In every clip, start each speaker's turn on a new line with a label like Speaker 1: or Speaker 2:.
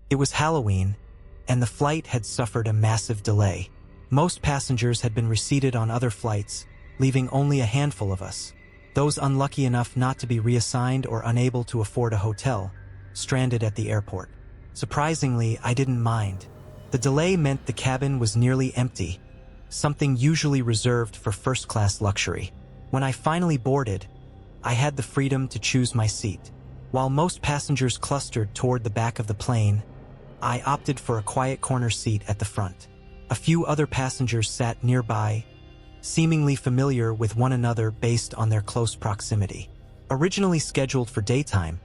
Speaker 1: It was Halloween, and the flight had suffered a massive delay. Most passengers had been reseated on other flights, leaving only a handful of us. Those unlucky enough not to be reassigned or unable to afford a hotel, stranded at the airport. Surprisingly, I didn't mind. The delay meant the cabin was nearly empty, something usually reserved for first-class luxury. When I finally boarded, I had the freedom to choose my seat. While most passengers clustered toward the back of the plane, I opted for a quiet corner seat at the front. A few other passengers sat nearby, seemingly familiar with one another based on their close proximity. Originally scheduled for daytime,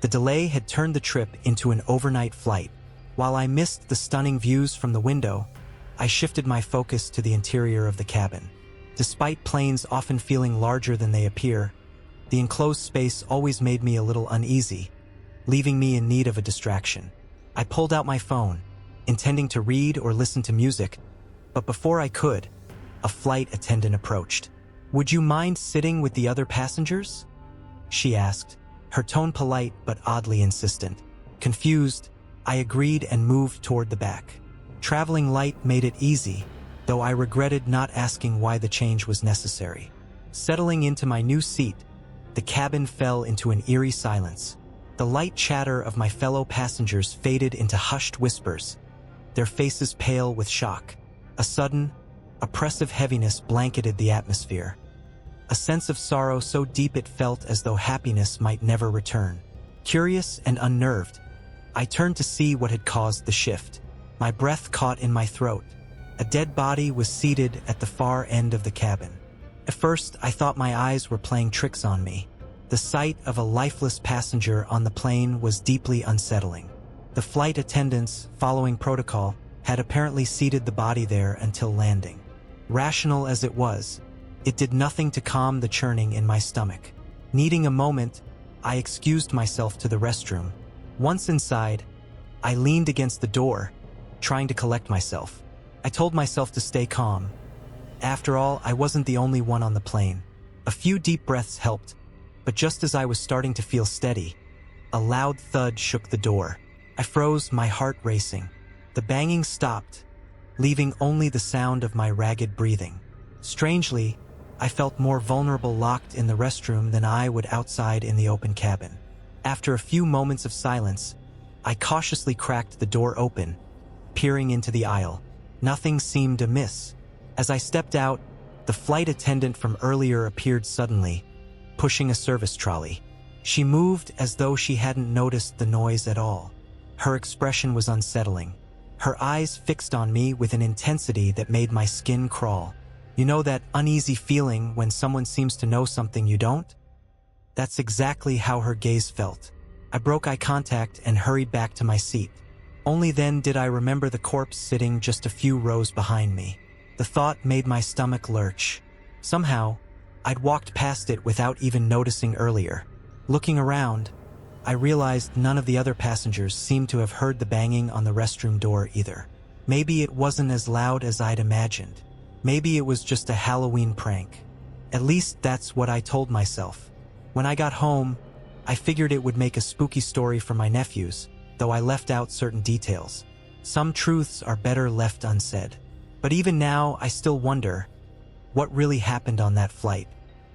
Speaker 1: the delay had turned the trip into an overnight flight. While I missed the stunning views from the window, I shifted my focus to the interior of the cabin. Despite planes often feeling larger than they appear, the enclosed space always made me a little uneasy, leaving me in need of a distraction. I pulled out my phone, intending to read or listen to music, but before I could, a flight attendant approached. "Would you mind sitting with the other passengers?" she asked, her tone polite but oddly insistent. Confused, I agreed and moved toward the back. Traveling light made it easy, though I regretted not asking why the change was necessary. Settling into my new seat, the cabin fell into an eerie silence. The light chatter of my fellow passengers faded into hushed whispers, their faces pale with shock. A sudden, oppressive heaviness blanketed the atmosphere. A sense of sorrow so deep it felt as though happiness might never return. Curious and unnerved, I turned to see what had caused the shift. My breath caught in my throat. A dead body was seated at the far end of the cabin. At first, I thought my eyes were playing tricks on me. The sight of a lifeless passenger on the plane was deeply unsettling. The flight attendants, following protocol, had apparently seated the body there until landing. Rational as it was, it did nothing to calm the churning in my stomach. Needing a moment, I excused myself to the restroom. Once inside, I leaned against the door, trying to collect myself. I told myself to stay calm. After all, I wasn't the only one on the plane. A few deep breaths helped, but just as I was starting to feel steady, a loud thud shook the door. I froze, my heart racing. The banging stopped, leaving only the sound of my ragged breathing. Strangely, I felt more vulnerable locked in the restroom than I would outside in the open cabin. After a few moments of silence, I cautiously cracked the door open, peering into the aisle. Nothing seemed amiss. As I stepped out, the flight attendant from earlier appeared suddenly, pushing a service trolley. She moved as though she hadn't noticed the noise at all. Her expression was unsettling, her eyes fixed on me with an intensity that made my skin crawl. You know that uneasy feeling when someone seems to know something you don't? That's exactly how her gaze felt. I broke eye contact and hurried back to my seat. Only then did I remember the corpse sitting just a few rows behind me. The thought made my stomach lurch. Somehow, I'd walked past it without even noticing earlier. Looking around, I realized none of the other passengers seemed to have heard the banging on the restroom door either. Maybe it wasn't as loud as I'd imagined. Maybe it was just a Halloween prank. At least that's what I told myself. When I got home, I figured it would make a spooky story for my nephews, though I left out certain details. Some truths are better left unsaid. But even now, I still wonder, what really happened on that flight?